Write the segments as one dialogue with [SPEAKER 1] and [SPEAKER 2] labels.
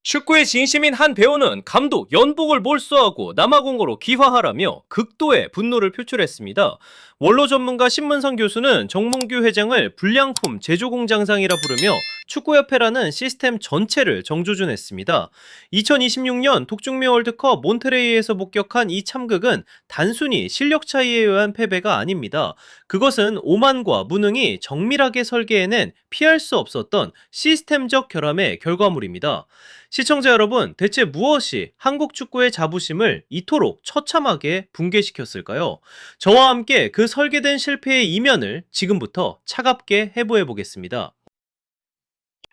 [SPEAKER 1] 축구의 진심인 한 배우는 감독 연봉을 몰수하고 남아공으로 귀화하라며 극도의 분노를 표출했습니다. 원로 전문가 신문선 교수는 정몽규 회장을 불량품 제조공장상이라 부르며 축구협회라는 시스템 전체를 정조준했습니다. 2026년 독중미 월드컵 몬테레이에서 목격한 이 참극은 단순히 실력 차이에 의한 패배가 아닙니다. 그것은 오만과 무능이 정밀하게 설계해낸 피할 수 없었던 시스템적 결함의 결과물입니다. 시청자 여러분, 대체 무엇이 한국 축구의 자부심을 이토록 처참하게 붕괴시켰을까요? 저와 함께 그 설계된 실패의 이면을 지금부터 차갑게 해부해 보겠습니다.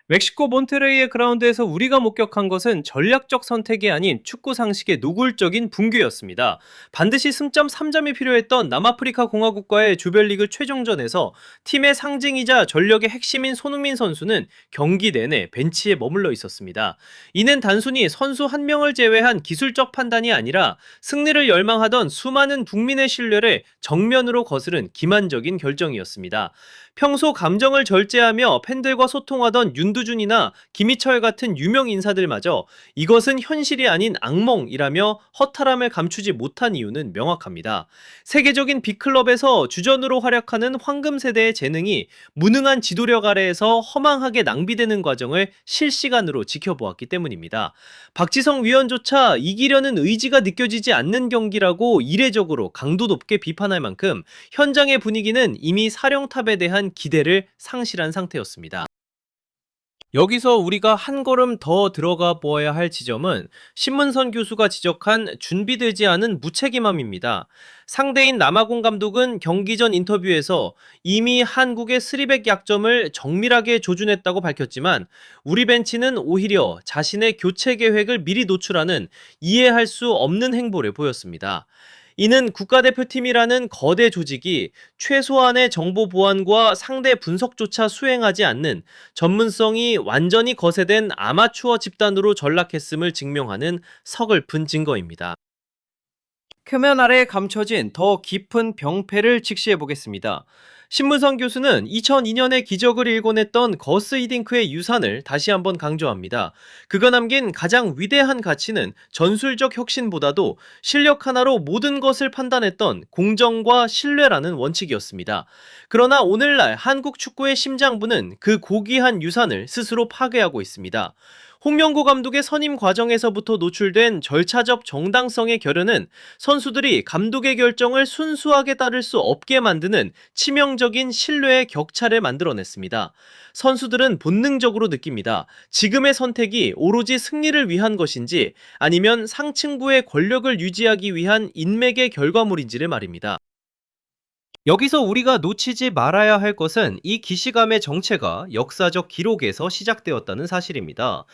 [SPEAKER 1] 멕시코 몬테레이의 그라운드에서 우리가 목격한 것은 전략적 선택이 아닌 축구 상식의 노골적인 붕괴였습니다. 반드시 승점 3점이 필요했던 남아프리카 공화국과의 조별리그 최종전에서 팀의 상징이자 전력의 핵심인 손흥민 선수는 경기 내내 벤치에 머물러 있었습니다. 이는 단순히 선수 한 명을 제외한 기술적 판단이 아니라 승리를 열망하던 수많은 국민의 신뢰를 정면으로 거스른 기만적인 결정이었습니다. 평소 감정을 절제하며 팬들과 소통하던 윤두준이나 김희철 같은 유명 인사들마저 이것은 현실이 아닌 악몽이라며 허탈함을 감추지 못한 이유는 명확합니다. 세계적인 빅클럽에서 주전으로 활약하는 황금 세대의 재능이 무능한 지도력 아래에서 허망하게 낭비되는 과정을 실시간으로 지켜보았기 때문입니다. 박지성 위원조차 이기려는 의지가 느껴지지 않는 경기라고 이례적으로 강도 높게 비판할 만큼 현장의 분위기는 이미 사령탑에 대한 기대를 상실한 상태였습니다. 여기서 우리가 한 걸음 더 들어가 보아야 할 지점은 신문선 교수가 지적한 준비되지 않은 무책임함입니다. 상대인 남아공 감독은 경기 전 인터뷰에서 이미 한국의 쓰리백 약점을 정밀하게 조준했다고 밝혔지만 우리 벤치는 오히려 자신의 교체 계획을 미리 노출하는 이해할 수 없는 행보를 보였습니다. 이는 국가대표팀이라는 거대 조직이 최소한의 정보 보안과 상대 분석조차 수행하지 않는 전문성이 완전히 거세된 아마추어 집단으로 전락했음을 증명하는 서글픈 증거입니다. 표면 아래에 감춰진 더 깊은 병폐를 직시해 보겠습니다. 신문선 교수는 2002년에 기적을 일궈냈던 거스 히딩크의 유산을 다시 한번 강조합니다. 그가 남긴 가장 위대한 가치는 전술적 혁신보다도 실력 하나로 모든 것을 판단했던 공정과 신뢰라는 원칙이었습니다. 그러나 오늘날 한국 축구의 심장부는 그 고귀한 유산을 스스로 파괴하고 있습니다. 홍명보 감독의 선임 과정에서부터 노출된 절차적 정당성의 결여는 선수들이 감독의 결정을 순수하게 따를 수 없게 만드는 치명적인 신뢰의 격차를 만들어냈습니다. 선수들은 본능적으로 느낍니다. 지금의 선택이 오로지 승리를 위한 것인지 아니면 상층부의 권력을 유지하기 위한 인맥의 결과물인지를 말입니다. 여기서 우리가 놓치지 말아야 할 것은 이 기시감의 정체가 역사적 기록에서 시작되었다는 사실입니다.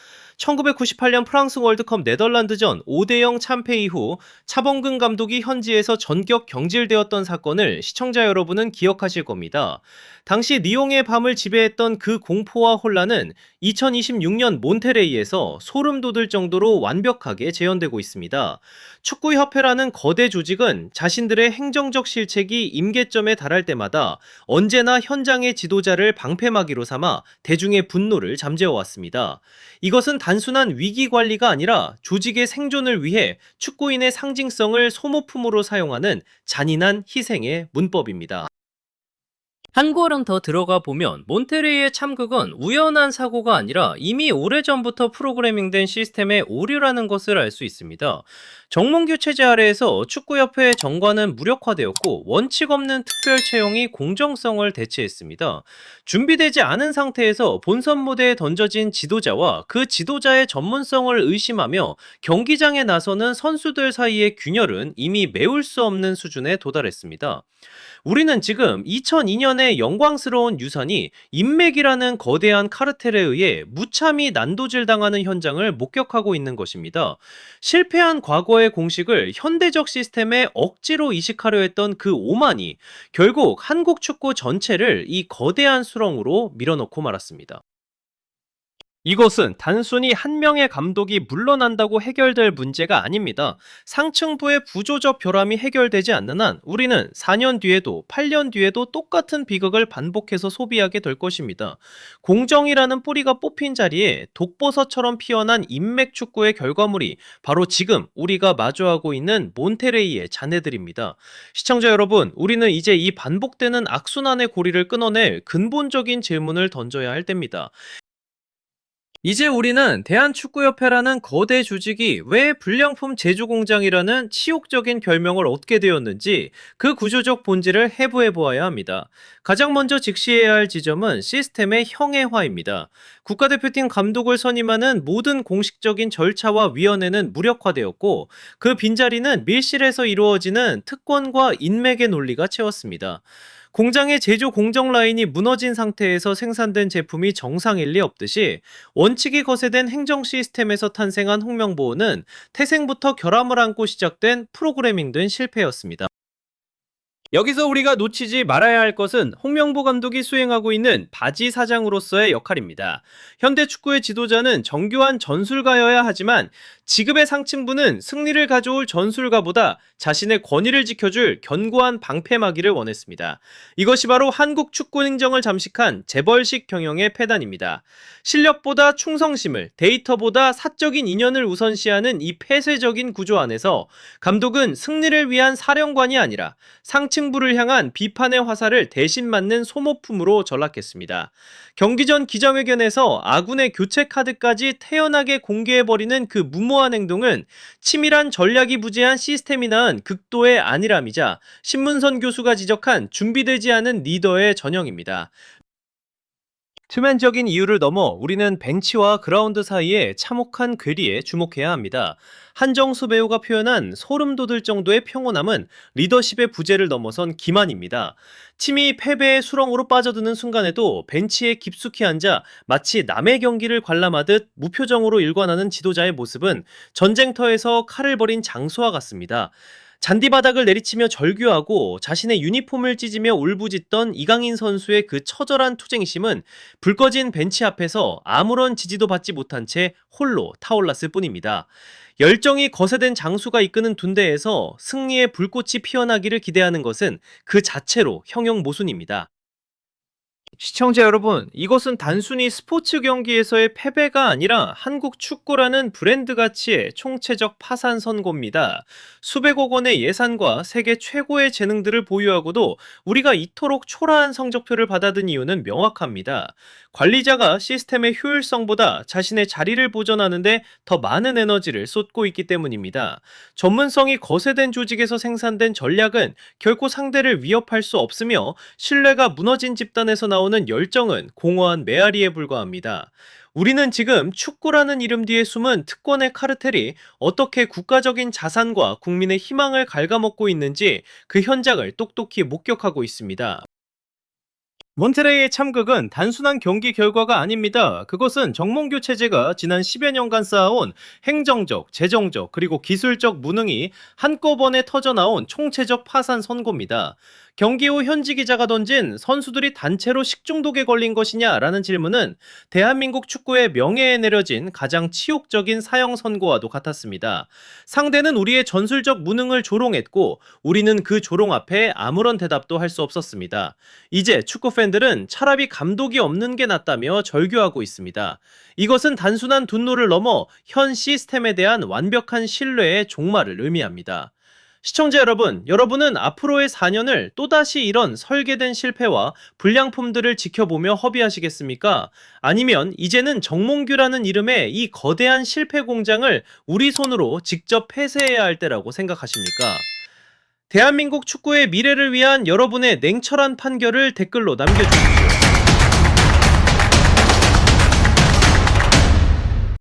[SPEAKER 1] 1998년 프랑스 월드컵 네덜란드전 5대0 참패 이후 차범근 감독이 현지에서 전격 경질되었던 사건을 시청자 여러분은 기억하실 겁니다. 당시 리옹의 밤을 지배했던 그 공포와 혼란은 2026년 몬테레이에서 소름 돋을 정도로 완벽하게 재현되고 있습니다. 축구협회라는 거대 조직은 자신들의 행정적 실책이 임계점에 달할 때마다 언제나 현장의 지도자를 방패막이로 삼아 대중의 분노를 잠재워왔습니다. 이것은 단순한 위기 관리가 아니라 조직의 생존을 위해 축구인의 상징성을 소모품으로 사용하는 잔인한 희생의 문법입니다. 한 걸음 더 들어가 보면 몬테레이의 참극은 우연한 사고가 아니라 이미 오래전부터 프로그래밍된 시스템의 오류라는 것을 알 수 있습니다. 정몽규 체제 아래에서 축구협회의 정관은 무력화되었고 원칙 없는 특별 채용이 공정성을 대체했습니다. 준비되지 않은 상태에서 본선 무대에 던져진 지도자와 그 지도자의 전문성을 의심하며 경기장에 나서는 선수들 사이의 균열은 이미 메울 수 없는 수준에 도달했습니다. 우리는 지금 2002년의 영광스러운 유산이 인맥이라는 거대한 카르텔에 의해 무참히 난도질당하는 현장을 목격하고 있는 것입니다. 실패한 과거의 공식을 현대적 시스템에 억지로 이식하려 했던 그 오만이 결국 한국 축구 전체를 이 거대한 수렁으로 밀어넣고 말았습니다. 이것은 단순히 한 명의 감독이 물러난다고 해결될 문제가 아닙니다. 상층부의 구조적 결함이 해결되지 않는 한 우리는 4년 뒤에도 8년 뒤에도 똑같은 비극을 반복해서 소비하게 될 것입니다. 공정이라는 뿌리가 뽑힌 자리에 독버섯처럼 피어난 인맥 축구의 결과물이 바로 지금 우리가 마주하고 있는 몬테레이의 자네들입니다. 시청자 여러분, 우리는 이제 이 반복되는 악순환의 고리를 끊어낼 근본적인 질문을 던져야 할 때입니다. 이제 우리는 대한축구협회라는 거대 조직이 왜 불량품 제조공장이라는 치욕적인 별명을 얻게 되었는지 그 구조적 본질을 해부해 보아야 합니다. 가장 먼저 직시해야 할 지점은 시스템의 형해화입니다. 국가대표팀 감독을 선임하는 모든 공식적인 절차와 위원회는 무력화되었고 그 빈자리는 밀실에서 이루어지는 특권과 인맥의 논리가 채웠습니다. 공장의 제조 공정 라인이 무너진 상태에서 생산된 제품이 정상일 리 없듯이 원칙이 거세된 행정 시스템에서 탄생한 홍명보호는 태생부터 결함을 안고 시작된 프로그래밍된 실패였습니다. 여기서 우리가 놓치지 말아야 할 것은 홍명보 감독이 수행하고 있는 바지 사장으로서의 역할입니다. 현대 축구의 지도자는 정교한 전술가여야 하지만 지금의 상층부는 승리를 가져올 전술가보다 자신의 권위를 지켜줄 견고한 방패막이를 원했습니다. 이것이 바로 한국 축구 행정을 잠식한 재벌식 경영의 패단입니다. 실력보다 충성심을, 데이터보다 사적인 인연을 우선시하는 이 폐쇄적인 구조 안에서 감독은 승리를 위한 사령관이 아니라 상층부를 향한 비판의 화살을 대신 맞는 소모품으로 전락했습니다. 경기 전 기자회견에서 아군의 교체 카드까지 태연하게 공개해버리는 그 무모한 행동은 치밀한 전략이 부재한 시스템이 낳은 극도의 안일함이자 신문선 교수가 지적한 준비되지 않은 리더의 전형입니다. 투맨적인 이유를 넘어 우리는 벤치와 그라운드 사이의 참혹한 괴리에 주목해야 합니다. 한정수 배우가 표현한 소름 돋을 정도의 평온함은 리더십의 부재를 넘어선 기만입니다. 팀이 패배의 수렁으로 빠져드는 순간에도 벤치에 깊숙이 앉아 마치 남의 경기를 관람하듯 무표정으로 일관하는 지도자의 모습은 전쟁터에서 칼을 버린 장수와 같습니다. 잔디바닥을 내리치며 절규하고 자신의 유니폼을 찢으며 울부짖던 이강인 선수의 그 처절한 투쟁심은 불 꺼진 벤치 앞에서 아무런 지지도 받지 못한 채 홀로 타올랐을 뿐입니다. 열정이 거세된 장수가 이끄는 둔대에서 승리의 불꽃이 피어나기를 기대하는 것은 그 자체로 형용 모순입니다. 시청자 여러분, 이것은 단순히 스포츠 경기에서의 패배가 아니라 한국 축구라는 브랜드 가치의 총체적 파산 선고입니다. 수백억 원의 예산과 세계 최고의 재능들을 보유하고도 우리가 이토록 초라한 성적표를 받아든 이유는 명확합니다. 관리자가 시스템의 효율성보다 자신의 자리를 보존하는데 더 많은 에너지를 쏟고 있기 때문입니다. 전문성이 거세된 조직에서 생산된 전략은 결코 상대를 위협할 수 없으며 신뢰가 무너진 집단에서 나오는 열정은 공허한 메아리에 불과합니다. 우리는 지금 축구라는 이름 뒤에 숨은 특권의 카르텔이 어떻게 국가적인 자산과 국민의 희망을 갉아먹고 있는지 그 현장을 똑똑히 목격하고 있습니다. 몬테레이의 참극은 단순한 경기 결과가 아닙니다. 그것은 정몽규 체제가 지난 10여 년간 쌓아온 행정적, 재정적, 그리고 기술적 무능이 한꺼번에 터져나온 총체적 파산 선고입니다. 경기 후 현지 기자가 던진 선수들이 단체로 식중독에 걸린 것이냐라는 질문은 대한민국 축구의 명예에 내려진 가장 치욕적인 사형 선고와도 같았습니다. 상대는 우리의 전술적 무능을 조롱했고 우리는 그 조롱 앞에 아무런 대답도 할 수 없었습니다. 이제 축구 팬들은 차라리 감독이 없는 게 낫다며 절규하고 있습니다. 이것은 단순한 분노를 넘어 현 시스템에 대한 완벽한 신뢰의 종말을 의미합니다. 시청자 여러분, 여러분은 앞으로의 4년을 또다시 이런 설계된 실패와 불량품들을 지켜보며 허비하시겠습니까? 아니면 이제는 정몽규라는 이름의 이 거대한 실패 공장을 우리 손으로 직접 폐쇄해야 할 때라고 생각하십니까? 대한민국 축구의 미래를 위한 여러분의 냉철한 판결을 댓글로 남겨주십시오.